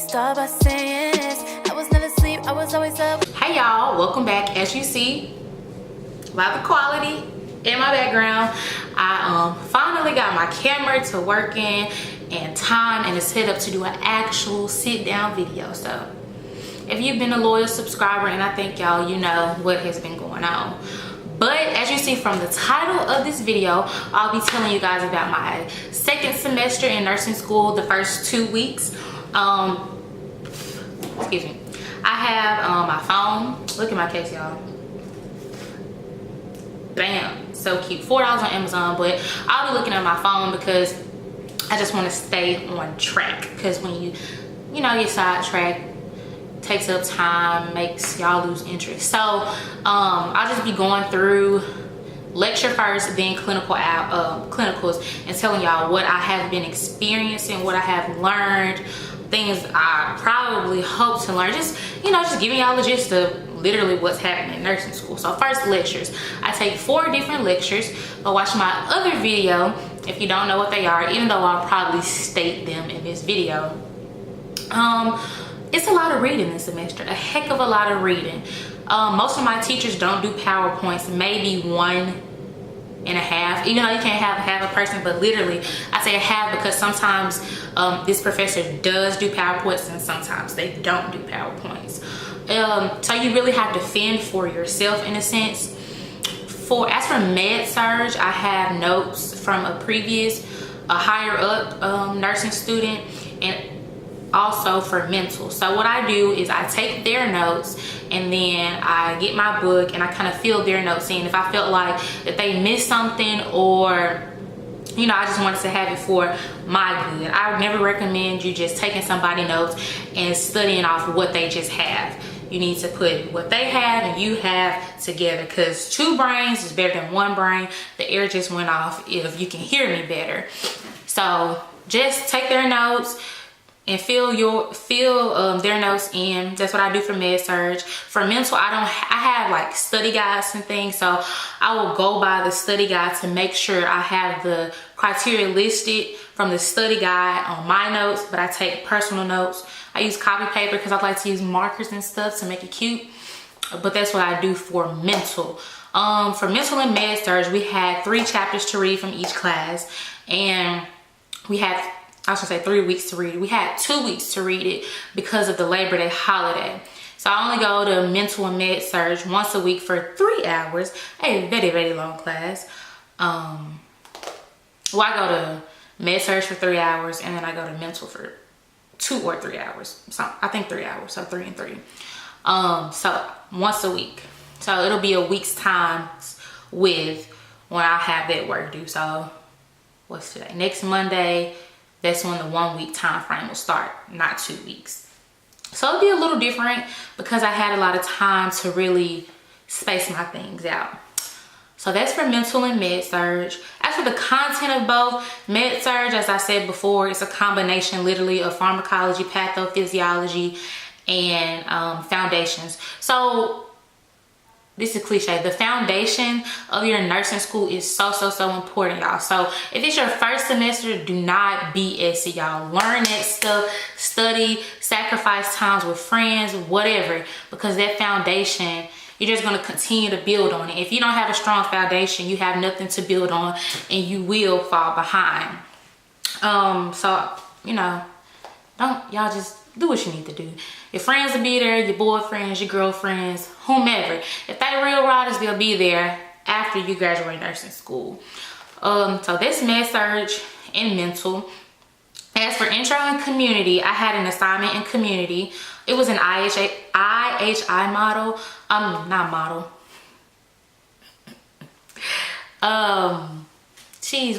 start by saying this. I was never asleep, I was always up. Hey y'all, welcome back. As you see by the quality in my background, I finally got my camera to working and time and it's set up to do an actual sit down video. So if you've been a loyal subscriber, and I think y'all, you know what has been going on. But as you see from the title of this video, I'll be telling you guys about my second semester in nursing school, the first 2 weeks. Excuse me. I have my phone. Look at my case, y'all. Bam, so cute. $4 on Amazon, but I'll be looking at my phone because I just want to stay on track. Because when you get sidetracked, takes up time, makes y'all lose interest. So I'll just be going through lecture first, then clinicals, and telling y'all what I have been experiencing, what I have learned, things I probably hope to learn. Just giving y'all the gist of literally what's happening in nursing school. So first, lectures. I take 4 different lectures. But watch my other video if you don't know what they are, even though I'll probably state them in this video. It's a lot of reading this semester, a heck of a lot of reading. Most of my teachers don't do PowerPoints, maybe 1.5, even though you can't have half a person, but literally I say a half because sometimes this professor does do PowerPoints and sometimes they don't do PowerPoints. So you really have to fend for yourself in a sense. As for Med-Surg, I have notes from a higher up nursing student, and also for mental. So what I do is I take their notes and then I get my book and I kind of fill their notes in. If I felt like that they missed something, or I just wanted to have it for my good. I would never recommend you just taking somebody's notes and studying off what they just have. You need to put what they have and you have together, because 2 brains is better than 1 brain. The air just went off, if you can hear me better. So just take their notes and fill their notes in. That's what I do for Med-Surg. For mental, I have like study guides and things, so I will go by the study guide to make sure I have the criteria listed from the study guide on my notes, but I take personal notes. I use copy paper because I like to use markers and stuff to make it cute, but that's what I do for mental. For mental and Med-Surg, we had 3 chapters to read from each class, and we had 3 weeks to read it. We had 2 weeks to read it because of the Labor Day holiday. So I only go to mental and Med-Surg once a week for 3 hours. A very, very long class. I go to Med-Surg for 3 hours, and then I go to mental for 2 or 3 hours. So I think 3 hours, so 3 and 3. So once a week. So it'll be a week's time with when I have that work due. So what's today? Next Monday. That's when the 1 week time frame will start, not 2 weeks. So it'll be a little different because I had a lot of time to really space my things out. So that's for mental and Med-Surg. As for the content of both, Med-Surg, as I said before, it's a combination literally of pharmacology, pathophysiology, and foundations. So this is cliche. The foundation of your nursing school is so important, y'all. So if it's your first semester, do not BS it, y'all. Learn that stuff, study, sacrifice times with friends, whatever, because that foundation, you're just going to continue to build on it. If you don't have a strong foundation, you have nothing to build on and you will fall behind. So, y'all just do what you need to do. Your friends will be there, your boyfriends, your girlfriends, whomever. If they real riders, they'll be there after you graduate nursing school. So that's Med-Surg and mental. As for intro and community, I had an assignment in community. It was an IHI model. Not model.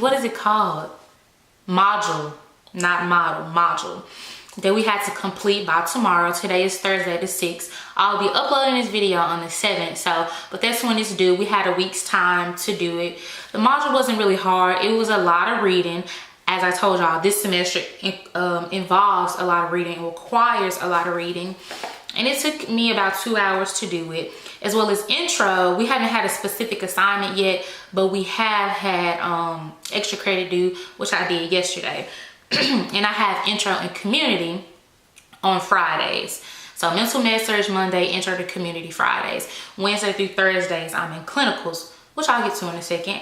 What is it called? Module, not model, module. That we had to complete by tomorrow. Today is Thursday the 6th. I'll be uploading this video on the 7th. But that's when it's due. We had a week's time to do it. The module wasn't really hard. It was a lot of reading. As I told y'all, this semester involves a lot of reading. It requires a lot of reading. And it took me about 2 hours to do it. As well as intro, we haven't had a specific assignment yet, but we have had extra credit due, which I did yesterday. And I have intro and community. on Fridays. So mental med surg Monday, intro to community Fridays. Wednesday through Thursdays, I'm in clinicals, which I'll get to in a second.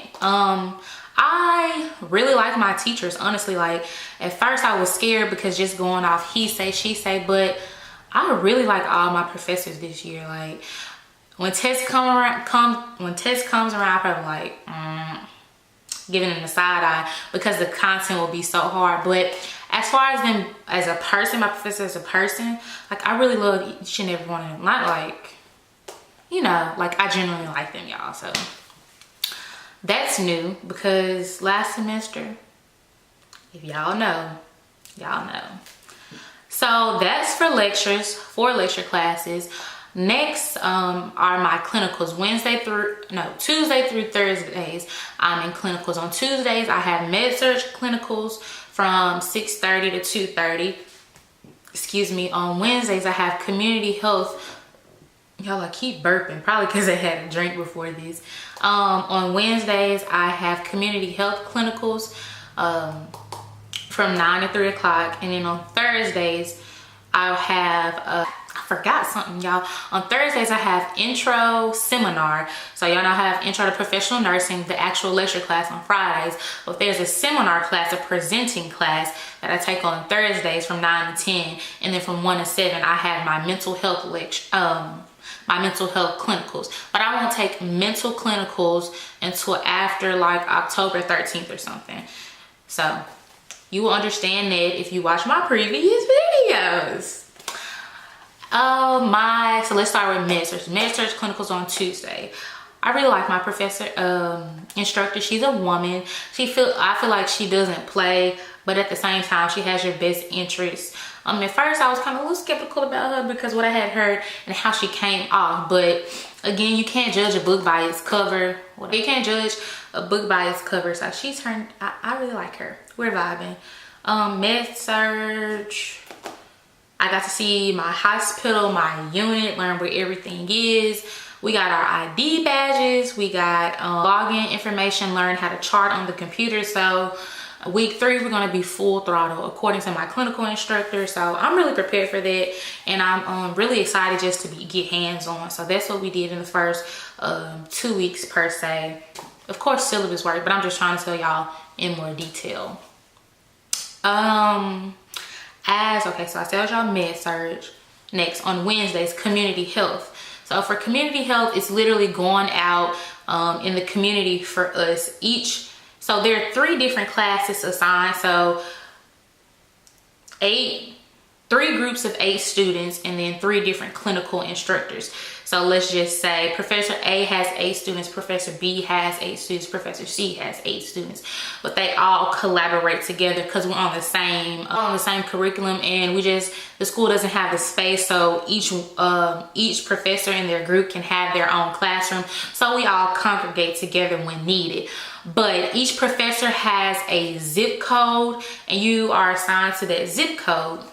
I really like my teachers, honestly. Like, at first I was scared because just going off he say, she say, but I really like all my professors this year. Like, when test comes around, I'm probably like, giving them the side eye because the content will be so hard. But as far as them as a person, my professor as a person, like, I really love each and every one of them. Not like, you know, like, I genuinely like them, y'all. So that's new because last semester, if y'all know, y'all know. So that's for lectures, 4 lecture classes. Next are my clinicals. Tuesday through Thursdays, I'm in clinicals. On Tuesdays, I have med-surg clinicals from 6:30 to 2:30. Excuse me. On Wednesdays, I have community health. Y'all, I keep burping, probably because I had a drink before this. On Wednesdays, I have community health clinicals from 9 to 3 o'clock. And then on Thursdays, I'll have, I forgot something, y'all. On Thursdays, I have intro seminar. So y'all know I have intro to professional nursing, the actual lecture class on Fridays. But there's a seminar class, a presenting class that I take on Thursdays from 9 to 10. And then from 1 to 7, I have my mental health lecture, my mental health clinicals. But I won't take mental clinicals until after like October 13th or something. So you will understand that if you watch my previous videos. So let's start with med-surg. Med-surg clinicals on Tuesday. I really like my professor, instructor. She's a woman. I feel like she doesn't play, but at the same time, she has your best interests. At first, I was kind of a little skeptical about her because what I had heard and how she came off. But again, you can't judge a book by its cover. You can't judge a book by its cover. So I really like her. We're vibing. Med-surg. I got to see my hospital, my unit, learn where everything is. We got our ID badges. We got login information, learn how to chart on the computer. So week 3, we're gonna be full throttle according to my clinical instructor. So I'm really prepared for that. And I'm really excited just to get hands-on. So that's what we did in the first 2 weeks per se. Of course, syllabus work, but I'm just trying to tell y'all in more detail. So I told y'all med-surg. Next, on Wednesdays, community health. So for community health, it's literally going out in the community for us each. So there are 3 different classes assigned. So 3 groups of 8 students and then 3 different clinical instructors. So let's just say Professor A has 8 students, Professor B has 8 students, Professor C has 8 students, but they all collaborate together because we're on the same curriculum, and the school doesn't have the space, so each professor in their group can have their own classroom, so we all congregate together when needed. But each professor has a zip code, and you are assigned to that zip code.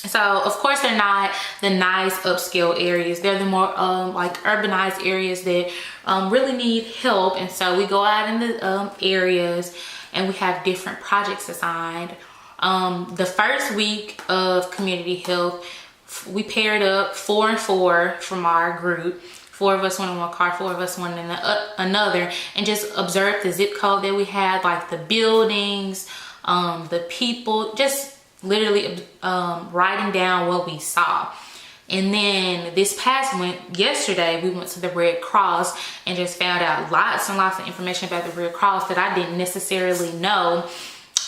So of course they're not the nice upscale areas. They're the more like urbanized areas that really need help. And so we go out in the areas and we have different projects assigned. The first week of community health, we paired up 4 and 4 from our group. 4 of us went in one car, 4 of us went in another, and just observed the zip code that we had, like the buildings, the people, just literally writing down what we saw. And then yesterday we went to the Red Cross and just found out lots and lots of information about the Red Cross that I didn't necessarily know.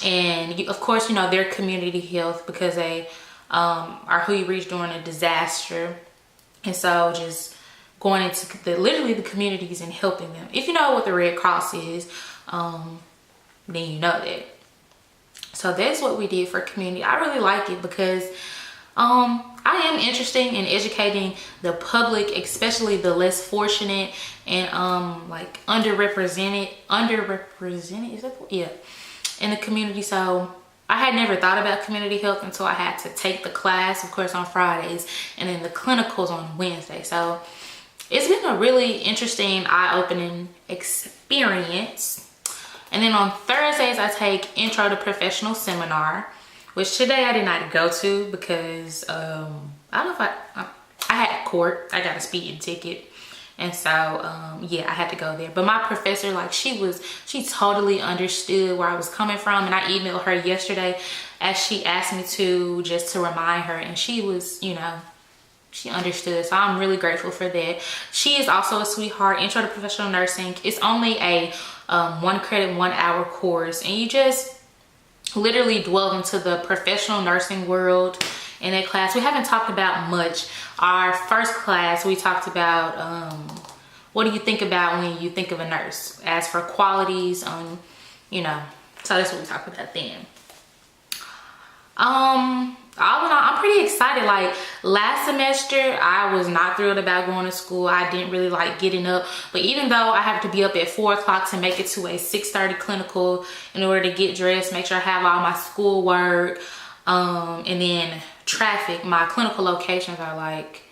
And of course, you know, they're community health because they are who you reach during a disaster. And so just going into literally the communities and helping them. If you know what the Red Cross is, then you know that. So that's what we did for community. I really like it because I am interested in educating the public, especially the less fortunate and like underrepresented, is that, yeah, in the community. So I had never thought about community health until I had to take the class, of course, on Fridays, and then the clinicals on Wednesday. So it's been a really interesting, eye-opening experience. And then on Thursdays, I take intro to professional seminar, which today I did not go to because I don't know if I had court. I got a speeding ticket. And so, yeah, I had to go there. But my professor, like, she totally understood where I was coming from. And I emailed her yesterday as she asked me to, just to remind her. And she was, you know, she understood. So I'm really grateful for that. She is also a sweetheart. Intro to Professional Nursing. It's only a 1 credit, 1 hour course. And you just literally delve into the professional nursing world in that class. We haven't talked about much. Our first class, we talked about what do you think about when you think of a nurse, as for qualities, you know, so that's what we talked about then. All in all, I'm pretty excited. Like, last semester I was not thrilled about going to school. I didn't really like getting up, but even though I have to be up at 4 o'clock to make it to a 6:30 clinical in order to get dressed, make sure I have all my schoolwork, and then traffic, my clinical locations are like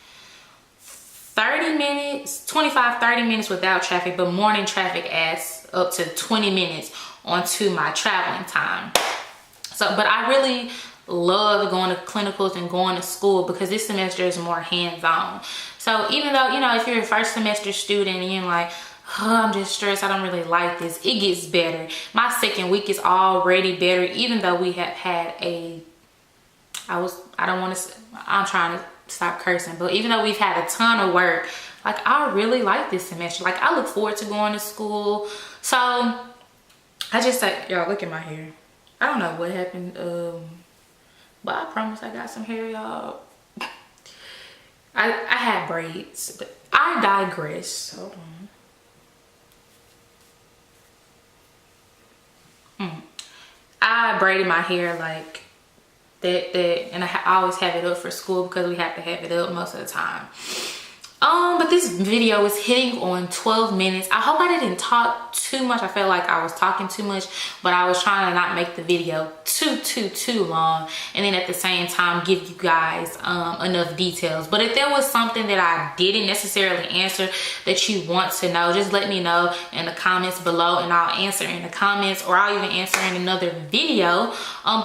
30 minutes, 25, 30 minutes without traffic, but morning traffic adds up to 20 minutes onto my traveling time. So, but I really love going to clinicals and going to school because this semester is more hands-on. So even though, you know, if you're a first semester student and you're like, oh, I'm just stressed, I don't really like this, it gets better. My second week is already better, even though we have had I'm trying to stop cursing, but even though we've had a ton of work, like, I really like this semester. Like, I look forward to going to school. So I just like, y'all, look at my hair. I don't know what happened, but I promise I got some hair, y'all. I had braids, but I digress. Hold on. I braided my hair like that, and I always have it up for school because we have to have it up most of the time. But this video is hitting on 12 minutes. I hope I didn't talk too much. I felt like I was talking too much, but I was trying to not make the video too long, and then at the same time give you guys enough details. But if there was something that I didn't necessarily answer that you want to know, just let me know in the comments below, and I'll answer in the comments, or I'll even answer in another video.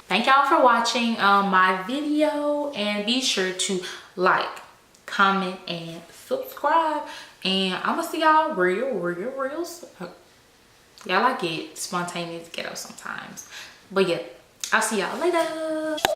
Thank y'all for watching my video, and be sure to like, comment, and subscribe, and I'm gonna see y'all real soon. Y'all, I get spontaneous ghetto sometimes, but yeah, I'll see y'all later.